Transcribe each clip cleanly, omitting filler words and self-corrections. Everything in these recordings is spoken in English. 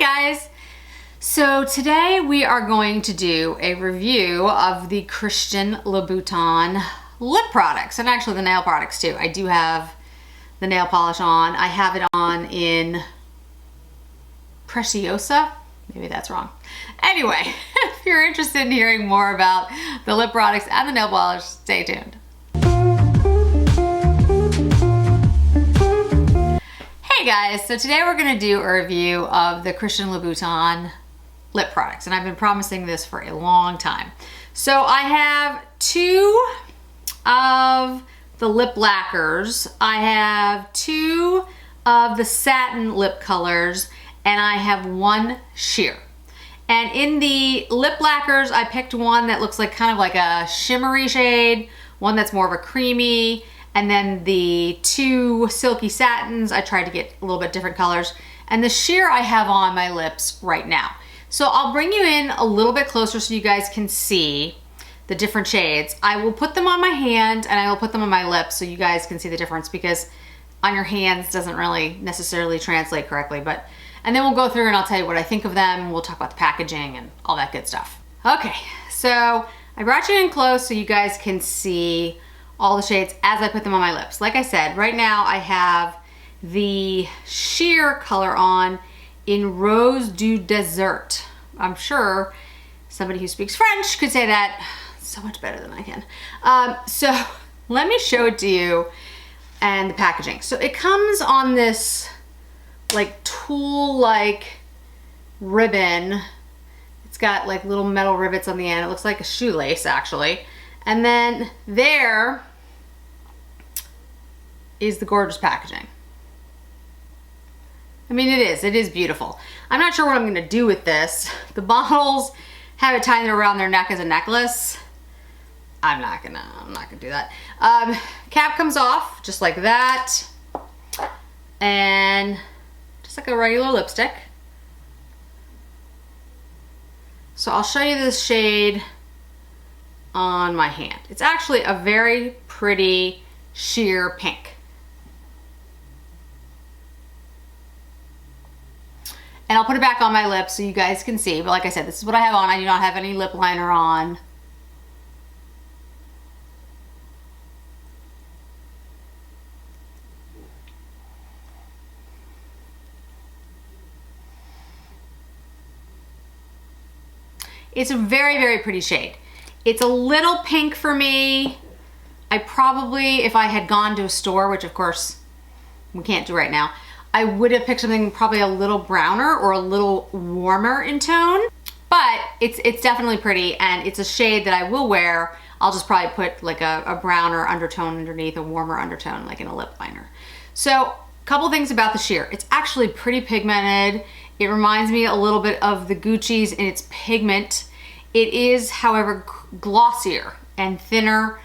guys! So today we are going to do a review of the Christian Louboutin lip products, and actually the nail products too. I do have the nail polish on. I have it on in Preciosa. Maybe that's wrong. Anyway, if you're interested in hearing more about the lip products and the nail polish, stay tuned. Hey guys, so today we're gonna do a review of the Christian Louboutin lip products, and I've been promising this for a long time. So I have two of the lip lacquers, I have two of the satin lip colors, and I have one sheer. And in the lip lacquers, I picked one that looks like kind of like a shimmery shade, one that's more of a creamy, and then the two silky satins, I tried to get a little bit different colors. And the sheer I have on my lips right now. So I'll bring you in a little bit closer so you guys can see the different shades. I will put them on my hand and I will put them on my lips so you guys can see the difference, because on your hands doesn't really necessarily translate correctly. And then we'll go through and I'll tell you what I think of them. We'll talk about the packaging and all that good stuff. Okay, so I brought you in close so you guys can see all the shades as I put them on my lips. Like I said, right now I have the sheer color on in Rose du Dessert. I'm sure somebody who speaks French could say that so much better than I can. So let me show it to you and the packaging. So it comes on this like tool-like ribbon. It's got like little metal rivets on the end. It looks like a shoelace actually. And then there is the gorgeous packaging. I mean, it is beautiful. I'm not sure what I'm gonna do with this. The bottles have it tied around their neck as a necklace. I'm not gonna do that. Cap comes off just like that. And just like a regular lipstick. So I'll show you this shade on my hand. It's actually a very pretty sheer pink. And I'll put it back on my lips so you guys can see, but like I said, this is what I have on. I do not have any lip liner on. It's a very, very pretty shade. It's a little pink for me. I probably, if I had gone to a store, which of course we can't do right now, I would have picked something probably a little browner or a little warmer in tone, but it's definitely pretty, and it's a shade that I will wear. I'll just probably put like a browner undertone underneath, a warmer undertone, like in a lip liner. So a couple things about the sheer. It's actually pretty pigmented. It reminds me a little bit of the Gucci's in its pigment. It is, however, glossier and thinner.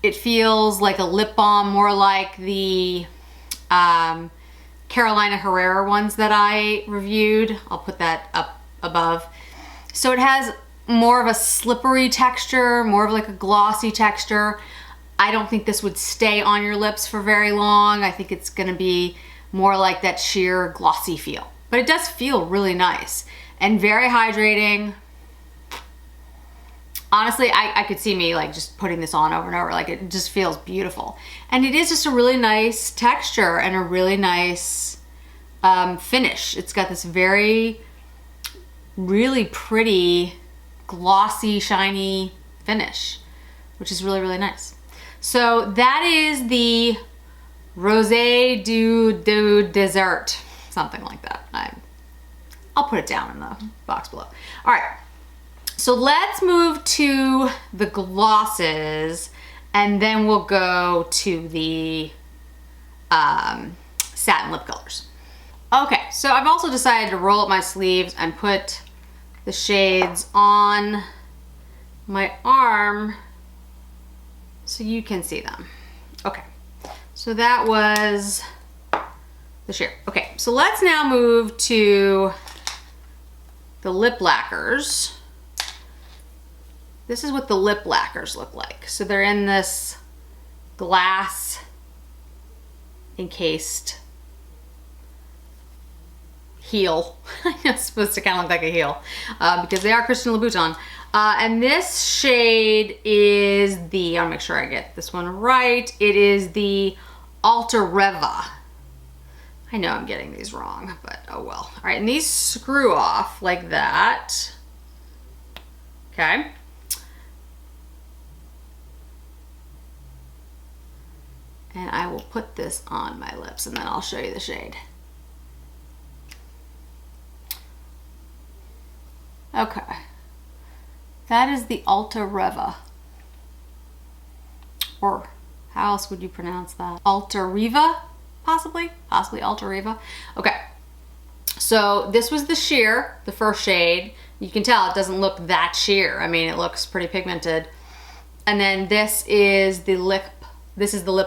It feels like a lip balm, more like the Carolina Herrera ones that I reviewed. I'll put that up above. So it has more of a slippery texture, more of like a glossy texture. I don't think this would stay on your lips for very long. I think it's gonna be more like that sheer glossy feel. But it does feel really nice and very hydrating. Honestly, I could see me like just putting this on over and over. Like, it just feels beautiful. And it is just a really nice texture and a really nice finish. It's got this really pretty, glossy, shiny finish, which is really, really nice. So that is the Rose du Dessert, something like that. I'll put it down in the box below. All right. So let's move to the glosses, and then we'll go to the satin lip colors. Okay, so I've also decided to roll up my sleeves and put the shades on my arm so you can see them. Okay, so that was the sheer. Okay, so let's now move to the lip lacquers. This is what the lip lacquers look like. So they're in this glass encased heel. It's supposed to kind of look like a heel because they are Christian Louboutin. And this shade is the, I'll make sure I get this one right. It is the Altareva. I know I'm getting these wrong, but oh well. All right, and these screw off like that. Okay. And I will put this on my lips and then I'll show you the shade. Okay. That is the Altareva. Or how else would you pronounce that? Altareva, possibly? Possibly Altareva. Okay. So this was the sheer, the first shade. You can tell it doesn't look that sheer. I mean, it looks pretty pigmented. And then this is the lip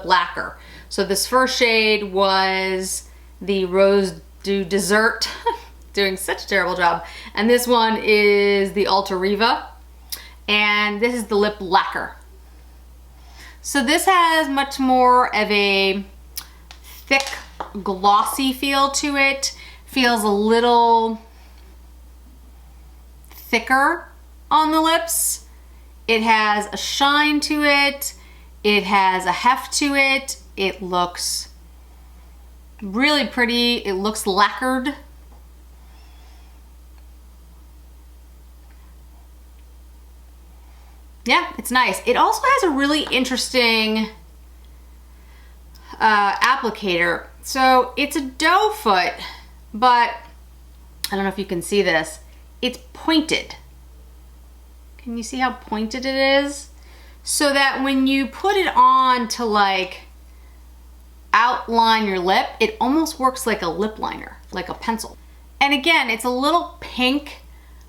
lacquer. So this first shade was the Rose du Dessert. Doing such a terrible job. And this one is the Altareva. And this is the lip lacquer. So this has much more of a thick, glossy feel to it. Feels a little thicker on the lips. It has a shine to it. It has a heft to it. It looks really pretty. It looks lacquered. Yeah, it's nice. It also has a really interesting applicator. So it's a doe foot, but I don't know if you can see this. It's pointed. Can you see how pointed it is? So that when you put it on to like outline your lip, it almost works like a lip liner, like a pencil. And again, it's a little pink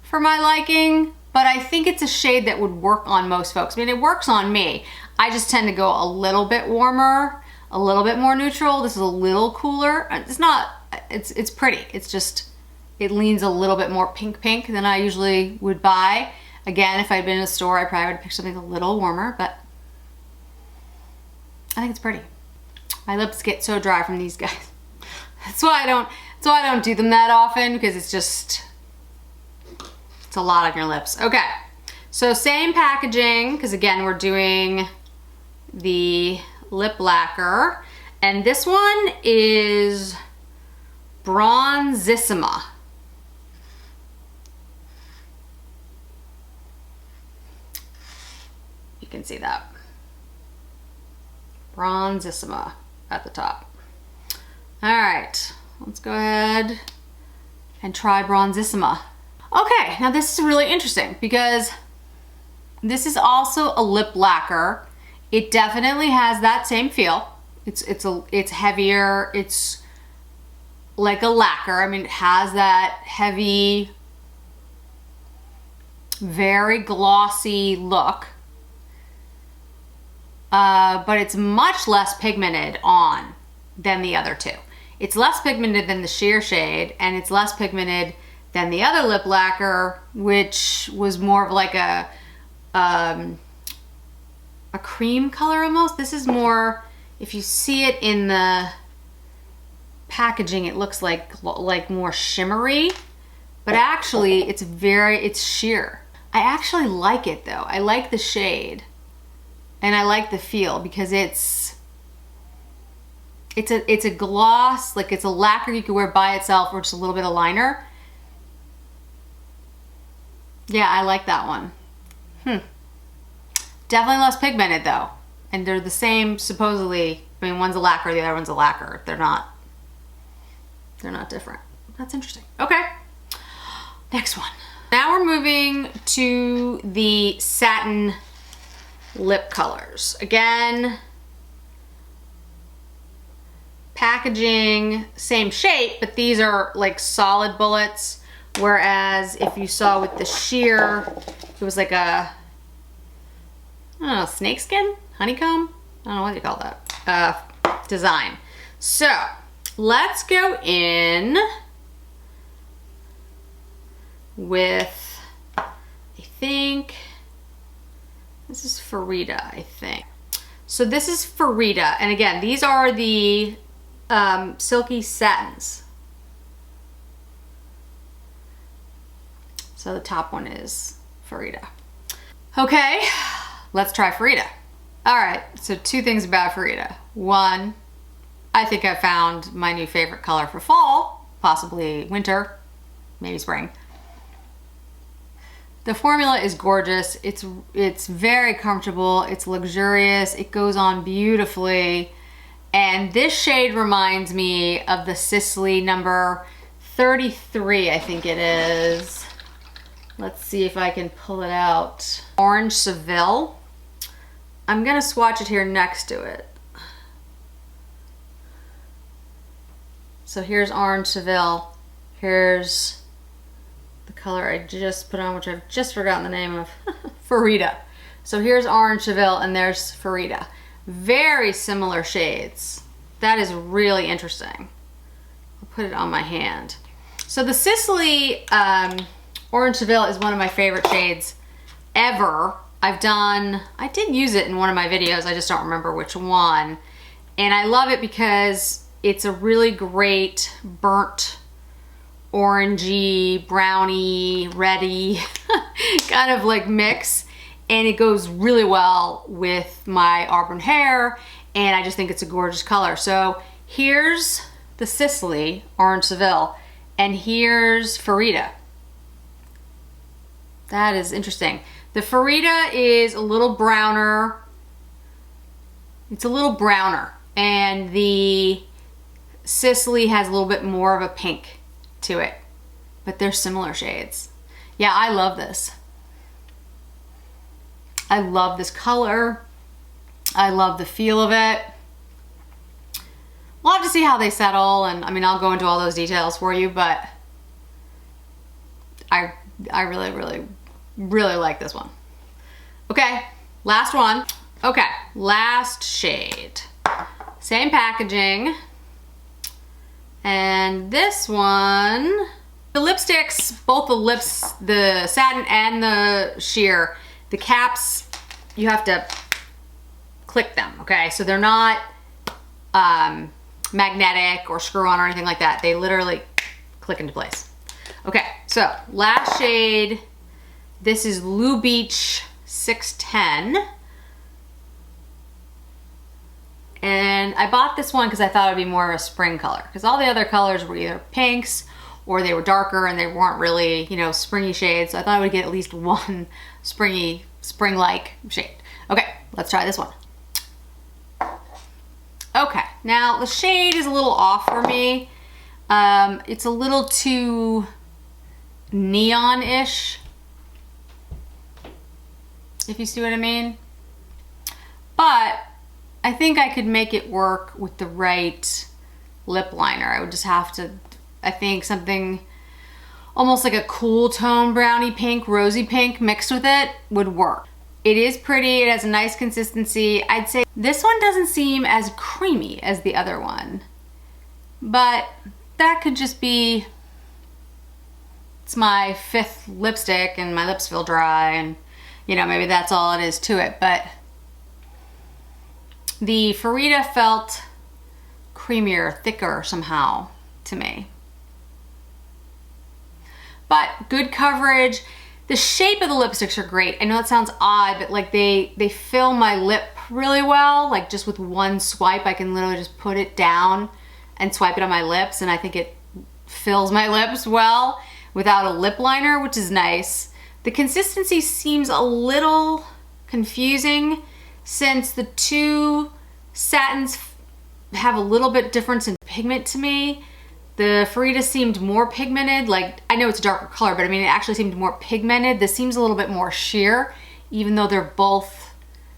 for my liking, but I think it's a shade that would work on most folks. I mean, it works on me. I just tend to go a little bit warmer, a little bit more neutral. This is a little cooler. It's not, it's pretty. It's just, it leans a little bit more pink than I usually would buy. Again, if I'd been in a store, I probably would pick something a little warmer, but I think it's pretty. My lips get so dry from these guys. That's why I don't do them that often, because it's just, it's a lot on your lips. Okay, so same packaging, because again, we're doing the lip lacquer, and this one is Bronzissima. You can see that. Bronzissima at the top. All right, let's go ahead and try Bronzissima. Okay, now this is really interesting because this is also a lip lacquer. It definitely has that same feel. It's heavier. It's like a lacquer. I mean, it has that heavy, very glossy look. But it's much less pigmented on than the other two. It's less pigmented than the sheer shade, and it's less pigmented than the other lip lacquer, which was more of like a cream color almost. This is more, if you see it in the packaging, it looks like more shimmery, but actually it's sheer. I actually like it though. I like the shade. And I like the feel because it's a gloss, like it's a lacquer you could wear by itself or just a little bit of liner. Yeah, I like that one. Definitely less pigmented though. And they're the same supposedly. I mean, one's a lacquer, the other one's a lacquer. They're not different. That's interesting. Okay, next one. Now we're moving to the Satin lip colors. Again, packaging, same shape, but these are like solid bullets, whereas if you saw with the sheer, it was like a, I don't know, snakeskin? Honeycomb? I don't know what you call that. Design. So let's go in with, I think, this is Farida, I think. So this is Farida, and again, these are the silky satins. So the top one is Farida. Okay, let's try Farida. All right, so two things about Farida. One, I think I found my new favorite color for fall, possibly winter, maybe spring. The formula is gorgeous. It's very comfortable. It's luxurious. It goes on beautifully. And this shade reminds me of the Sicily number 33, I think it is. Let's see if I can pull it out. Orange Seville. I'm gonna swatch it here next to it. So here's Orange Seville. Here's the color I just put on, which I've just forgotten the name of. Farida. So here's Orange Seville and there's Farida. Very similar shades. That is really interesting. I'll put it on my hand. So the Sicily Orange Seville is one of my favorite shades ever. I did use it in one of my videos, I just don't remember which one. And I love it because it's a really great burnt, orangey, browny, reddy kind of like mix. And it goes really well with my auburn hair, and I just think it's a gorgeous color. So here's the Sicily Orange Seville, and here's Farida. That is interesting. The Farida is a little browner. It's a little browner, and the Sicily has a little bit more of a pink to it, but they're similar shades. Yeah, I love this. I love this color. I love the feel of it. We'll have to see how they settle, and I mean, I'll go into all those details for you, but I really, really, really like this one. Okay, last one. Okay, last shade. Same packaging. And this one, the lipsticks, both the lips, the satin and the sheer, the caps, you have to click them, okay? So they're not magnetic or screw on or anything like that. They literally click into place. Okay, so last shade, this is Loubeach 610. And I bought this one because I thought it'd be more of a spring color, because all the other colors were either pinks or they were darker and they weren't really, you know, springy shades. So I thought I would get at least one springy, spring-like shade. Okay, let's try this one. Okay, now the shade is a little off for me. It's a little too neon-ish, if you see what I mean. But I think I could make it work with the right lip liner. I would just have to, I think something almost like a cool tone brownie pink, rosy pink mixed with it would work. It is pretty, it has a nice consistency. I'd say this one doesn't seem as creamy as the other one, but that could just be, it's my fifth lipstick and my lips feel dry, and you know, maybe that's all it is to it. But the Farida felt creamier, thicker somehow to me. But good coverage. The shape of the lipsticks are great. I know it sounds odd, but like they fill my lip really well. Like just with one swipe, I can literally just put it down and swipe it on my lips, and I think it fills my lips well without a lip liner, which is nice. The consistency seems a little confusing since the two satins have a little bit difference in pigment to me. The Farida seemed more pigmented. Like, I know it's a darker color, but I mean, it actually seemed more pigmented. This seems a little bit more sheer, even though they're both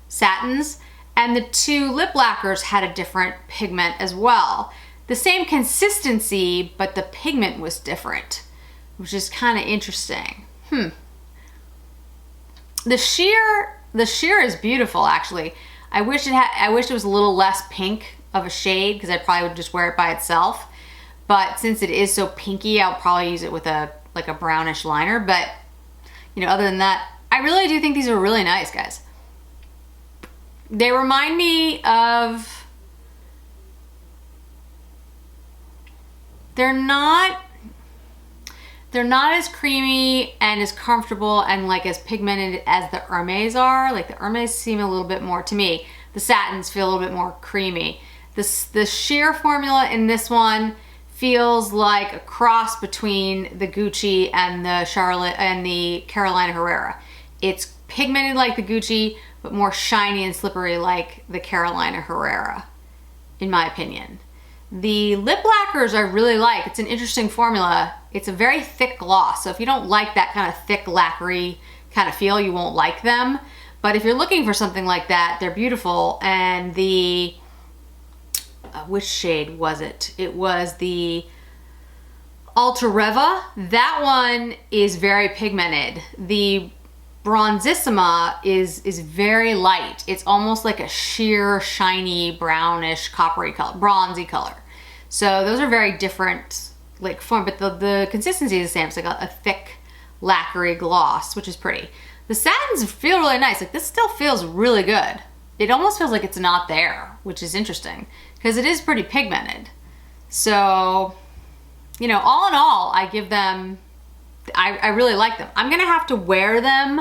satins. And the two lip lacquers had a different pigment as well. The same consistency, but the pigment was different, which is kind of interesting. The sheer is beautiful, actually. I wish it was a little less pink of a shade, because I probably would just wear it by itself. But since it is so pinky, I'll probably use it with a brownish liner. But you know, other than that, I really do think these are really nice, guys. They remind me of, they're not They're not as creamy and as comfortable and like as pigmented as the Hermes are. Like the Hermes seem a little bit more, to me, the Satins feel a little bit more creamy. The sheer formula in this one feels like a cross between the Gucci and the Charlotte and the Carolina Herrera. It's pigmented like the Gucci, but more shiny and slippery like the Carolina Herrera, in my opinion. The lip lacquers I really like. It's an interesting formula. It's a very thick gloss, so if you don't like that kind of thick lacquery kind of feel, you won't like them. But if you're looking for something like that, they're beautiful. And the, which shade was it? It was the Altareva. That one is very pigmented. The Bronzissima is very light. It's almost like a sheer, shiny, brownish, coppery color, bronzy color. So those are very different like form, but the consistency is the same. It's like a thick, lacquery gloss, which is pretty. The Satins feel really nice. Like this still feels really good. It almost feels like it's not there, which is interesting because it is pretty pigmented. So, you know, all in all, I give them, I really like them. I'm gonna have to wear them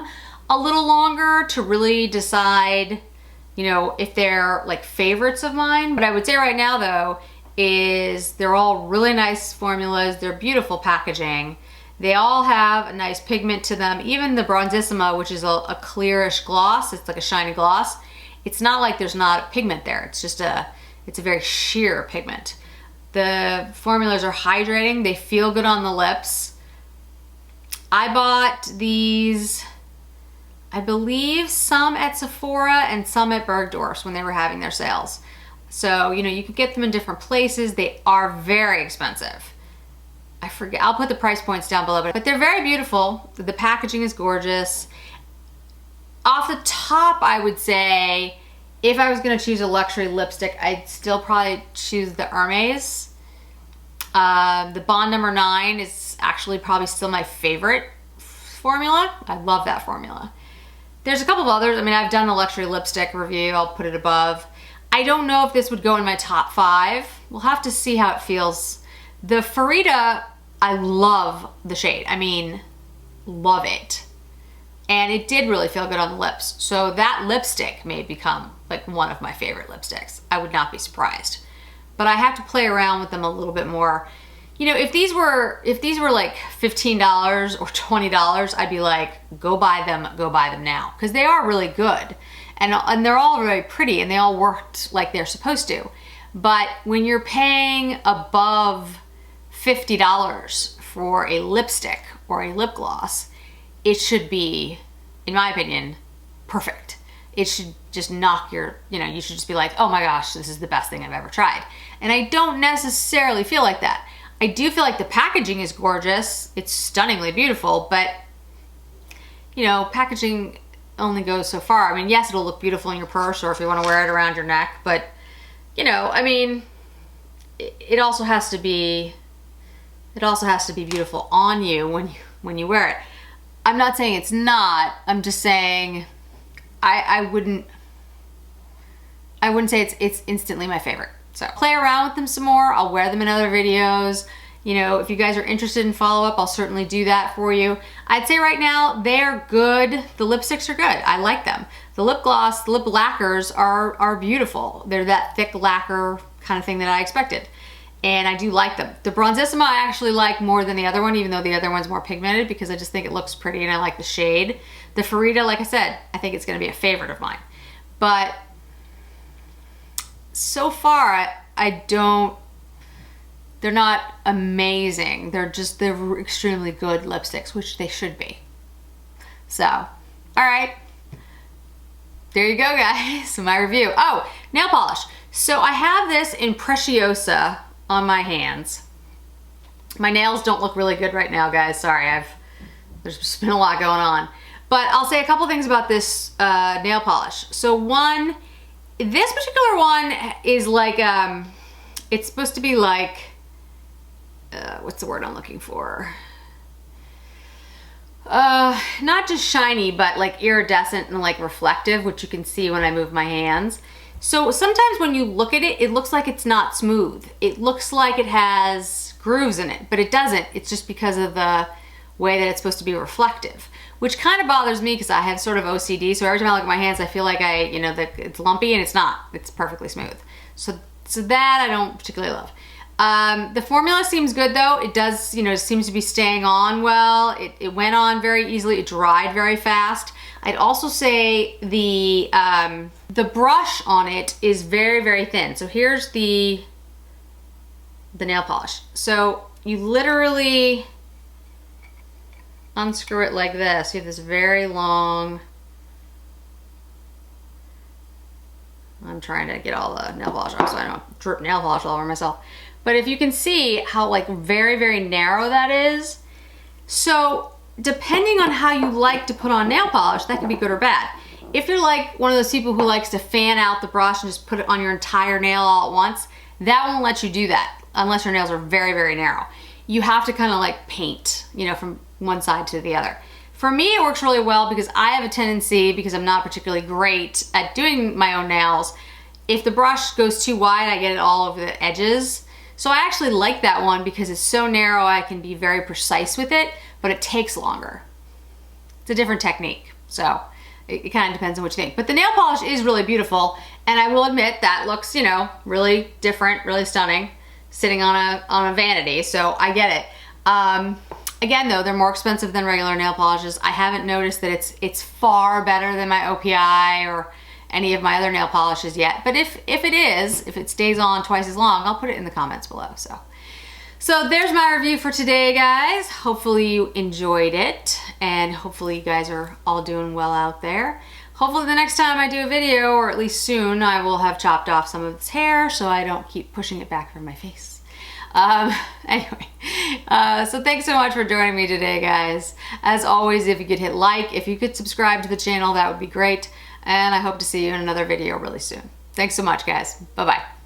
a little longer to really decide, you know, if they're like favorites of mine. But I would say right now though, is they're all really nice formulas. They're beautiful packaging. They all have a nice pigment to them. Even the Bronzissima, which is a clearish gloss, it's like a shiny gloss. It's not like there's not pigment there. It's just it's a very sheer pigment. The formulas are hydrating. They feel good on the lips. I bought these, I believe some at Sephora and some at Bergdorf's when they were having their sales. So, you know, you can get them in different places. They are very expensive. I forget, I'll put the price points down below, but they're very beautiful. The packaging is gorgeous. Off the top, I would say, if I was gonna choose a luxury lipstick, I'd still probably choose the Hermes. The Bond number 9 is actually probably still my favorite formula. I love that formula. There's a couple of others. I mean, I've done a luxury lipstick review. I'll put it above. I don't know if this would go in my top 5. We'll have to see how it feels. The Farida, I love the shade. I mean, love it. And it did really feel good on the lips. So that lipstick may become like one of my favorite lipsticks. I would not be surprised. But I have to play around with them a little bit more. You know, if these were like $15 or $20, I'd be like, go buy them now. Because they are really good. And they're all very pretty and they all worked like they're supposed to. But when you're paying above $50 for a lipstick or a lip gloss, it should be, in my opinion, perfect. It should just knock your, you know, you should just be like, oh my gosh, this is the best thing I've ever tried. And I don't necessarily feel like that. I do feel like the packaging is gorgeous. It's stunningly beautiful, but you know, packaging only goes so far. I mean, yes, it'll look beautiful in your purse or if you want to wear it around your neck, but you know, I mean, it also has to be beautiful on you when you wear it. I'm not saying it's not. I'm just saying I wouldn't say it's instantly my favorite. So play around with them some more. I'll wear them in other videos. You know, if you guys are interested in follow-up, I'll certainly do that for you. I'd say right now, they're good. The lipsticks are good. I like them. The lip gloss, the lip lacquers are beautiful. They're that thick lacquer kind of thing that I expected. And I do like them. The Bronzissima I actually like more than the other one, even though the other one's more pigmented because I just think it looks pretty and I like the shade. The Farida, like I said, I think it's gonna be a favorite of mine. But so far, they're not amazing. They're extremely good lipsticks, which they should be. So, all right. There you go, guys. So my review. Oh, nail polish. So I have this in Preciosa on my hands. My nails don't look really good right now, guys. Sorry, there's just been a lot going on. But I'll say a couple things about this nail polish. So one, this particular one is like, it's supposed to be like, what's the word I'm looking for? Not just shiny, but like iridescent and like reflective, which you can see when I move my hands. So sometimes when you look at it, it looks like it's not smooth. It looks like it has grooves in it, but it doesn't. It's just because of the way that it's supposed to be reflective, which kind of bothers me because I have sort of OCD. So every time I look at my hands, I feel like that it's lumpy, and it's not. It's perfectly smooth. So that I don't particularly love. The formula seems good though. It does, seems to be staying on well. It went on very easily. It dried very fast. I'd also say the brush on it is very, very thin. So here's the nail polish. So you literally unscrew it like this. You have this very long, I'm trying to get all the nail polish off so I don't drip nail polish all over myself. But if you can see how like very, very narrow that is. So depending on how you like to put on nail polish, that can be good or bad. If you're like one of those people who likes to fan out the brush and just put it on your entire nail all at once, that won't let you do that unless your nails are very, very narrow. You have to kind of like paint, from one side to the other. For me, it works really well because I have a tendency, because I'm not particularly great at doing my own nails, if the brush goes too wide, I get it all over the edges. So I actually like that one because it's so narrow, I can be very precise with it, but it takes longer. It's a different technique. So it kind of depends on what you think. But the nail polish is really beautiful. And I will admit that looks, really different, really stunning, sitting on a vanity. So I get it. Again though, they're more expensive than regular nail polishes. I haven't noticed that it's far better than my OPI or any of my other nail polishes yet. But if it stays on twice as long, I'll put it in the comments below. So there's my review for today, guys. Hopefully you enjoyed it, and hopefully you guys are all doing well out there. Hopefully the next time I do a video, or at least soon, I will have chopped off some of its hair so I don't keep pushing it back from my face. Anyway, so thanks so much for joining me today, guys. As always, if you could hit like, if you could subscribe to the channel, that would be great. And I hope to see you in another video really soon. Thanks so much, guys. Bye-bye.